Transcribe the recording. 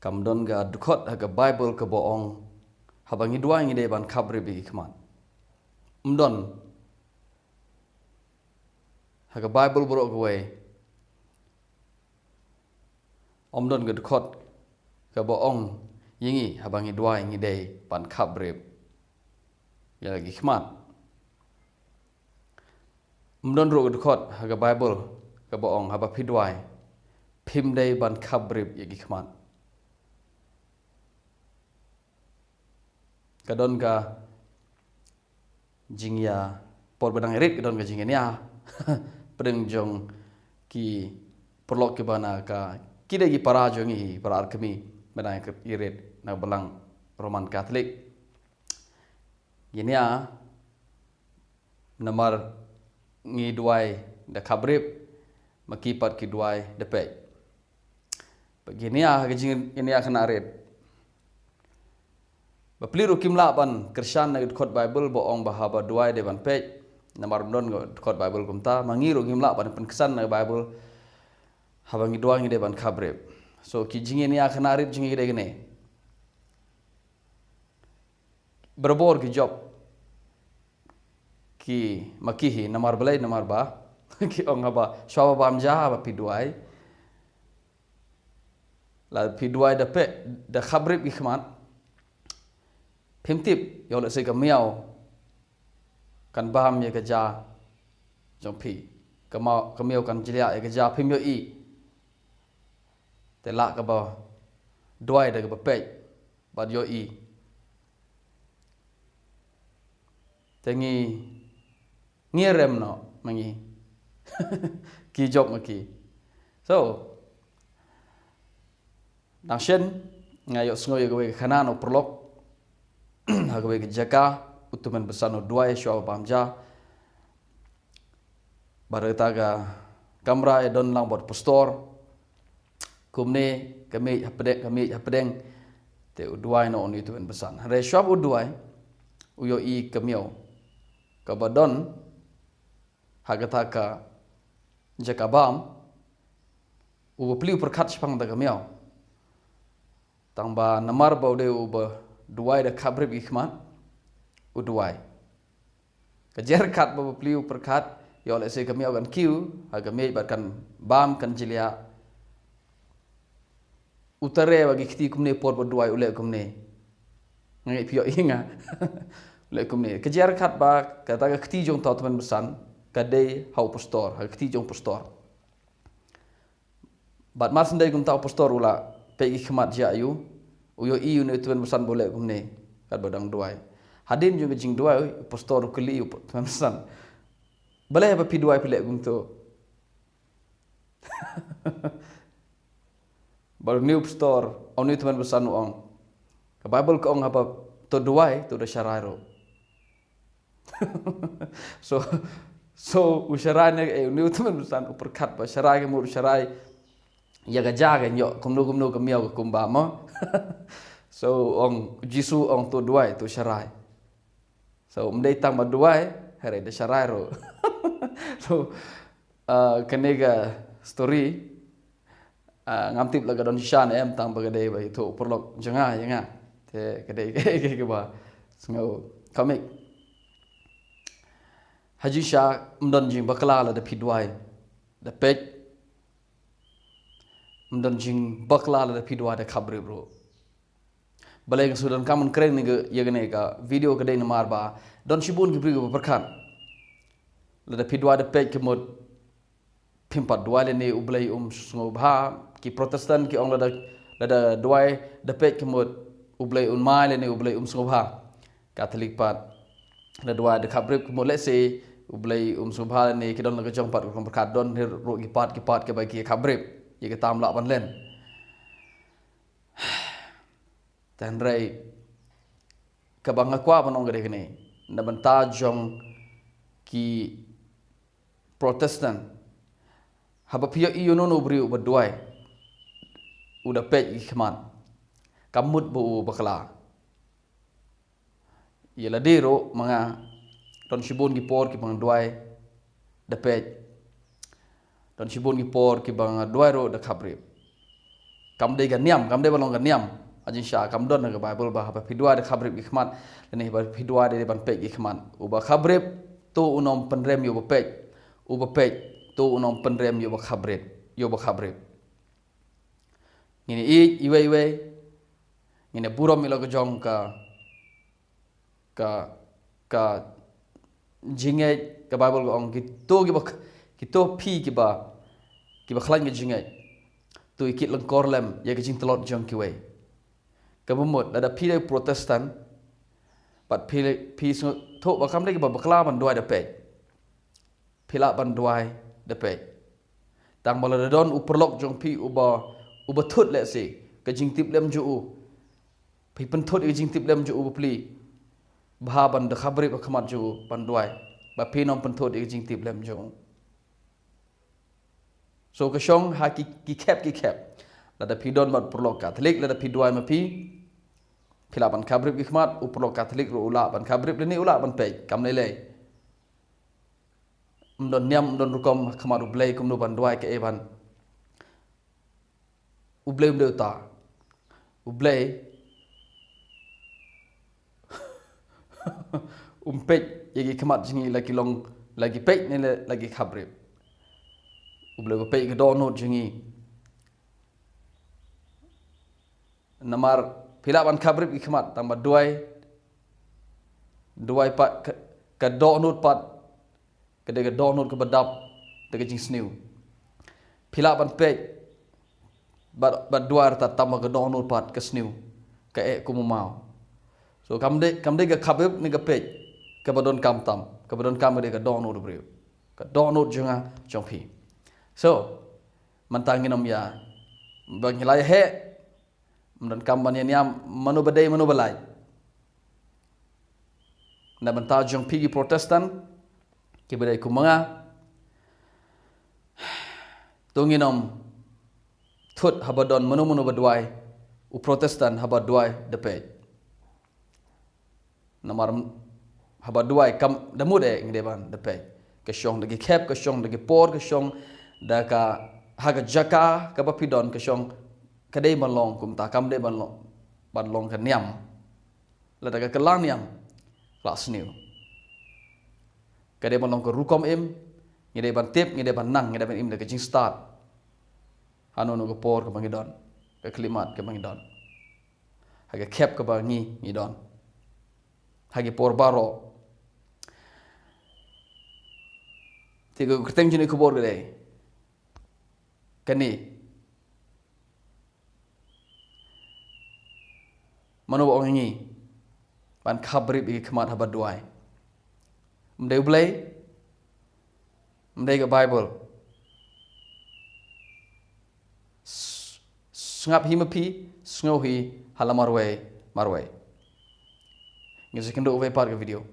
Kam don ga dukot haga Bible ke boong habangi dua ngi de ban kabre bi khman umdon haga Bible bro gwe omdon ga dukot ga boong yingi habangi dua ngi de ban kabre ya lagi khman umdon ro ga dukot haga Bible ga boong haba pidwai phim de ban kabre yagi khman kadon ka jingya por badang erit kadon ka jingya nia pedeng jong ki perlok ke bana ka kide gi para jongi para kami badang erit na belang Roman Katolik yenia namar ngi duai da kabrib makipat ki duai de pe begini ga jingya kana erit Bapeliru kimla ban Krisyan na khot Bible boong bahaba duai de ban pej namar don khot Bible kumta mangiru kimla ban penkesan na Bible habangi duai de ban kabre so ki jingi ni akan arit jingi de gene berbor ki job ki makihi namar belai namar ba ki ong haba shwa ba amja ba pi duai la pi duai de pe de kabre bi khmat Pimtip yo le se ka miao kan baham ye ka ja jong pi ka miao kan jilia ye ka ja phim yo i te la ka ba doi de ka ba pe ba yo i te ngi rem no mangi ki job ma ki so nang shen ngayo sngo ye ka we khana no prolog hagawe ke jaka utuman besano dua shwa bamja barata ga kamra e don lang bot pastor kumne kami hapedeng te uduai no oni tuan besan re shwa uduai uyo i kamio ka badon hagata ka jaka bam u pliu perkat spang da kamio tangba namar baude u duai da kabrib ikhman uduai kajer kat ba pliu perkat yo le se kami agan kiu aga me kan bam kan jilia utare bagi kiti kumne por ba duai ule kumne ngai pio inga le kumne kajer kat ba kata ga kiti jong tau teman besan kadai hau pastor ha kiti jong pastor bat mas ndai kum tau pastor ula pe ikhmat ja ayu uyo iu ne tuan besan boleh kumne kat badang duai hadin juga jing duai pastor keli tuan besan boleh apa pi duai pilek kum tu baru new pastor oni tuan besan ong ke Bible ko ong apa to duai tu da syarairo so usyarai ne new tuan besan uperkat ba syarai ke mur syarai ya gajaga nyo kumno kamiao kumbama so ong jisu ong tu duai tu syarai so mdai tang ba duai here de syarai ro so kanega story ngamtip laga don shan em tang ba gade ba itu perlok janga yanga te gade ke ba sngau komik haji sha mdon jing bakla la de pidwai de pej mdon jing bakla la de pidwa de khabre bro balai ke sudan kamun keren ni ye gane ka video ke dai namar ba don shibun ki brigo perkan la de pidwa de pej ke mod pimpat dua le ne ublai sngo bha ki protestan ki ong la da duai de pej ke mod ublai mai le ne ublai sngo bha katolik pat la dua de khabre ke mod le se ublai sngo bha ne ki don la jong pat ko perkat don ro ki pat ke ba ki khabre ye ke tam la ban len tan rai kabang akwa banong gade kene na banta jong ki protestant haba pia iyo no bri ubadwai uda pej ikhman kamut bu bakla yela dero mga don shibun gi por ki bang duai da pej don shibun gi por ki bang duai ro da khabre kam de ga niam kam de balong ga niam ajin sha kam don ga Bible ba ba pidua de khabrib ikhmat ni ba pidua de ban pe ikhman u ba khabrib tu unom penrem yo ba pe u ba pe tu unom penrem yo ba khabrib ngini iwe ngini burom mi lo ga jong ka jinge ka Bible ga ong ki to pi ki ba khlan ga jinge tu ikit lengkor lem ya ke jing telot jong ki wei ka bumut ada pi de protestan pat pi tho ba kam de ba bakla ban duai de pe pila ban duai de pe tang bala de don uperlok jong pi uba thut le se ka jing tip lem ju u pi pen thut ka jing tip lem ju u pli bha ban de khabri ba khamat ju ban duai ba pi nom pen thut ka jing tip lem ju so ka shong ha ki kep la da pi don mat perlok Katolik la da pi duai ma pi pila ban khabrib ikhmat uperlok Katolik ru ula ban khabrib ni ula ban pe kam le don niam don rukom khamat ublei kum no ban duai ke eban ublei ta ublei pej yagi khamat jingi lagi pej ni lagi khabrib ublei ba pej ke donot jingi namar pila ban khabrib ikhmat tambah duai pat ka donot pat kedega donut ke bedap tege jing sniu pila ban pej bat duar ta tambah ke donut pat ke sniu ke ku mau so kam de ke khabib ni ke pej ke badon kam tam ke badon kam de ke donut brio ke donut junga jong pi so mantangin om ya bang hilai he mdan kam ban niam manu badai manu balai na banta jong pi protestan ki bedai ku manga tunginom thut habadon manu badwai u protestan habadwai de pe namar habadwai kam damude ngedeban de pe ke shong de kep ke shong de por ke shong da ka haga jaka ka bapidon ke shong kadai balong kum ta kam de balong ka niam la da ka kelang niam kelas new kadai balong ko rukom im ngide ban tip ngide ban nang ngide ban im de jing start hanu no ko por ko bangidon ke klimat ke bangidon hage kep ke bangi ngidon hage por baro tigo keteng jini ko bor gede kani manu ong ngi ban khabrib i khmat habat duai mdei blai mdei ke Bible sngap himapi sngohi halamarwe marwe ngisi kendo ve par ke video